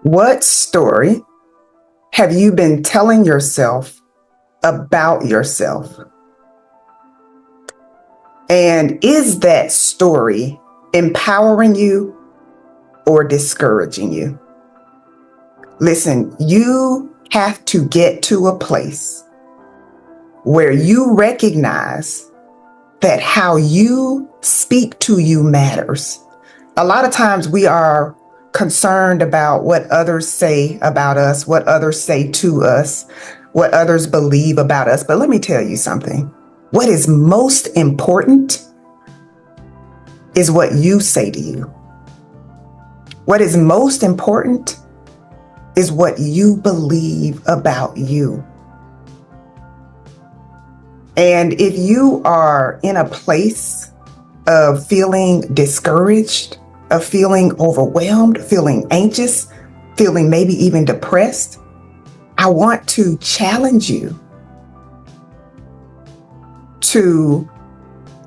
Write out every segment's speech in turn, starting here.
What story have you been telling yourself about yourself? And is that story empowering you or discouraging you? Listen, you have to get to a place where you recognize that how you speak to you matters. A lot of times we are concerned about what others say about us, what others say to us, what others believe about us. But let me tell you something. What is most important is what you say to you. What is most important is what you believe about you. And if you are in a place of feeling discouraged, of feeling overwhelmed, feeling anxious, feeling maybe even depressed, I want to challenge you to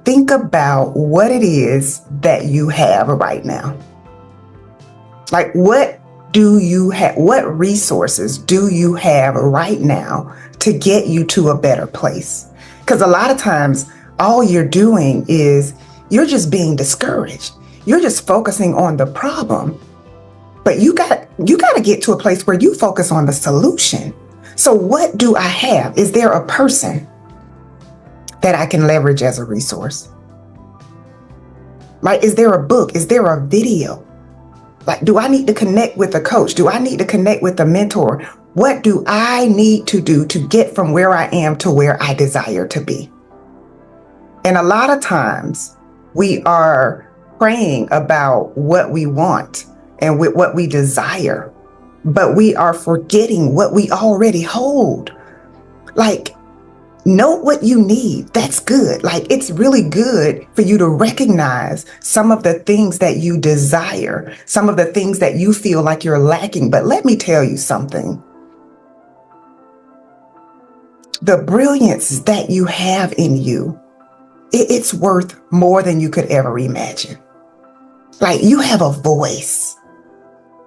think about what it is that you have right now. Like, what do you have? What resources do you have right now to get you to a better place? Because a lot of times, all you're doing is you're just being discouraged. You're just focusing on the problem. But you got to get to a place where you focus on the solution. So what do I have? Is there a person that I can leverage as a resource? Right? Is there a book? Is there a video? Like, do I need to connect with a coach? Do I need to connect with a mentor? What do I need to do to get from where I am to where I desire to be? And a lot of times we are praying about what we want and with what we desire, but we are forgetting what we already hold. Like, know what you need. That's good. Like, it's really good for you to recognize some of the things that you desire, some of the things that you feel like you're lacking. But let me tell you something. The brilliance that you have in you, it's worth more than you could ever imagine. Like, you have a voice.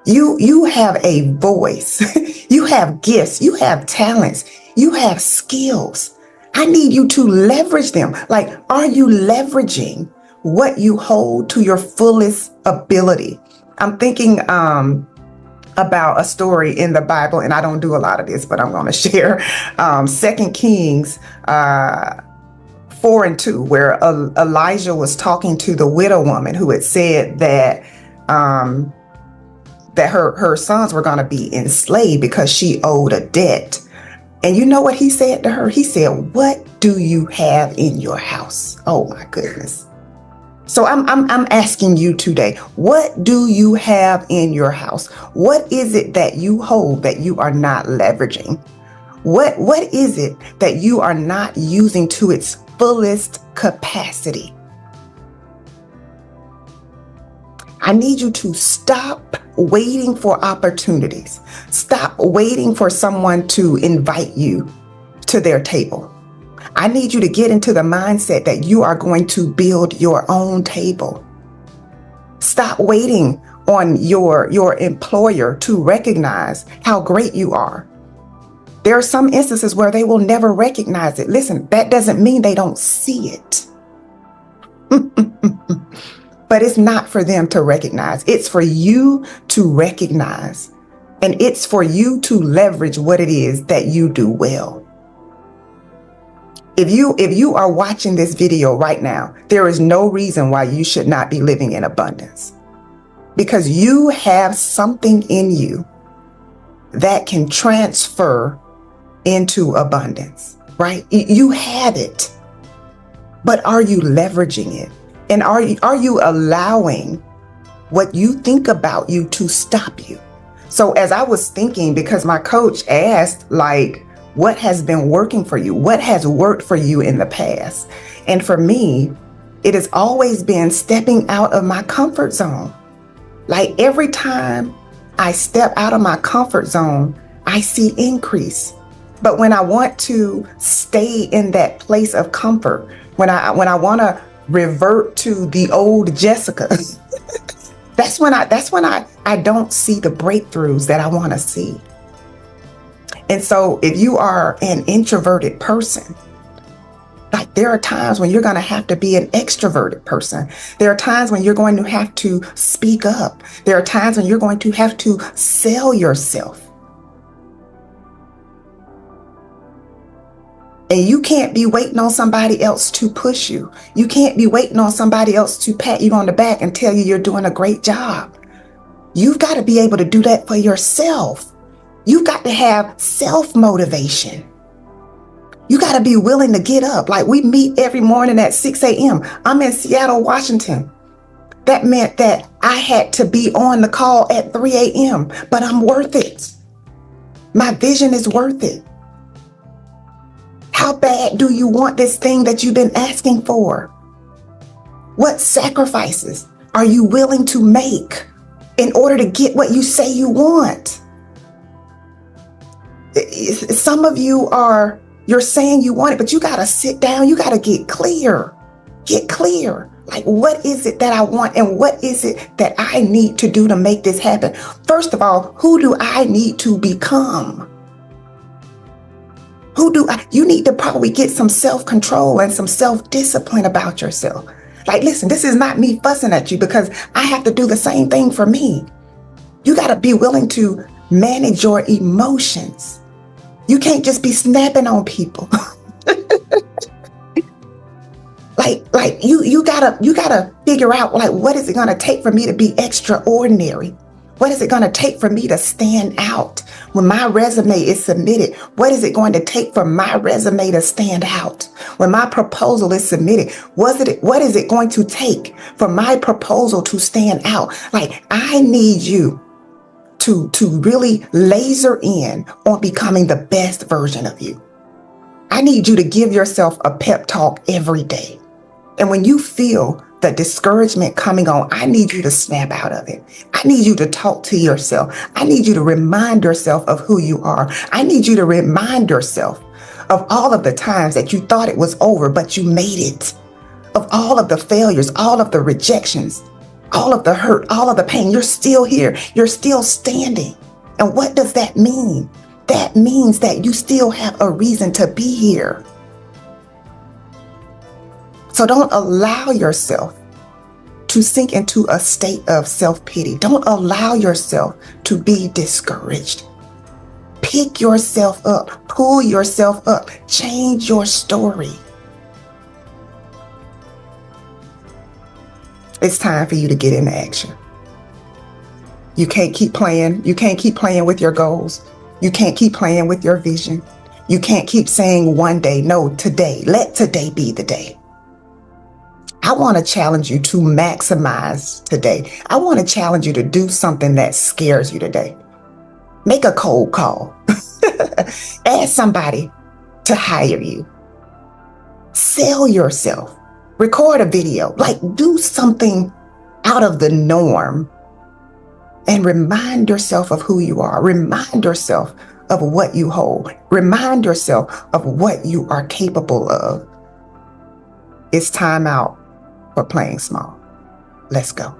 You have a voice. You have gifts. You have talents. You have skills. I need you to leverage them. Like, are you leveraging what you hold to your fullest ability? I'm thinking about a story in the Bible, and I don't do a lot of this, but I'm going to share 2 Kings 4:2, where Elijah was talking to the widow woman who had said that her sons were going to be enslaved because she owed a debt. And you know what he said to her? He said, "What do you have in your house?" Oh my goodness. So I'm asking you today, what do you have in your house? What is it that you hold that you are not leveraging? What is it that you are not using to its fullest capacity? I need you to stop waiting for opportunities. Stop waiting for someone to invite you to their table. I need you to get into the mindset that you are going to build your own table. Stop waiting on your employer to recognize how great you are. There are some instances where they will never recognize it. Listen, that doesn't mean they don't see it. But it's not for them to recognize. It's for you to recognize. And it's for you to leverage what it is that you do well. If you are watching this video right now, there is no reason why you should not be living in abundance. Because you have something in you that can transfer into abundance, right? You have it. But are you leveraging it? And are you allowing what you think about you to stop you? So as I was thinking, because my coach asked, like, what has been working for you? What has worked for you in the past? And for me, it has always been stepping out of my comfort zone. Like, every time I step out of my comfort zone, I see increase. But when I want to stay in that place of comfort, when I want to revert to the old Jessica, That's when I don't see the breakthroughs that I want to see. And so if you are an introverted person, like there are times when you're going to have to be an extroverted person. There are times when you're going to have to speak up. There are times when you're going to have to sell yourself. And you can't be waiting on somebody else to push you. You can't be waiting on somebody else to pat you on the back and tell you you're doing a great job. You've got to be able to do that for yourself. You've got to have self-motivation. You got to be willing to get up. Like we meet every morning at 6 a.m. I'm in Seattle, Washington. That meant that I had to be on the call at 3 a.m., but I'm worth it. My vision is worth it. How bad do you want this thing that you've been asking for? What sacrifices are you willing to make in order to get what you say you want? Some of you're saying you want it, but you got to sit down. You got to get clear. Get clear. Like, what is it that I want? And what is it that I need to do to make this happen? First of all, who do I need to become? You need to probably get some self-control and some self-discipline about yourself. Like, listen, this is not me fussing at you because I have to do the same thing for me. You got to be willing to manage your emotions. You can't just be snapping on people. like you gotta figure out, like, what is it gonna take for me to be extraordinary? What is it gonna take for me to stand out? When my resume is submitted, what is it going to take for my resume to stand out? When my proposal is submitted, what is it going to take for my proposal to stand out? Like, I need you to really laser in on becoming the best version of you. I need you to give yourself a pep talk every day. And when you feel the discouragement coming on, I need you to snap out of it. I need you to talk to yourself. I need you to remind yourself of who you are. I need you to remind yourself of all of the times that you thought it was over, but you made it. Of all of the failures, all of the rejections, all of the hurt, all of the pain. You're still here. You're still standing. And what does that mean? That means that you still have a reason to be here. So don't allow yourself to sink into a state of self-pity. Don't allow yourself to be discouraged. Pick yourself up, pull yourself up, change your story. It's time for you to get into action. You can't keep playing. You can't keep playing with your goals. You can't keep playing with your vision. You can't keep saying one day. No, today. Let today be the day. I want to challenge you to maximize today. I want to challenge you to do something that scares you today. Make a cold call. Ask somebody to hire you. Sell yourself. Record a video. Like, do something out of the norm. And remind yourself of who you are. Remind yourself of what you hold. Remind yourself of what you are capable of. It's time out for playing small. Let's go.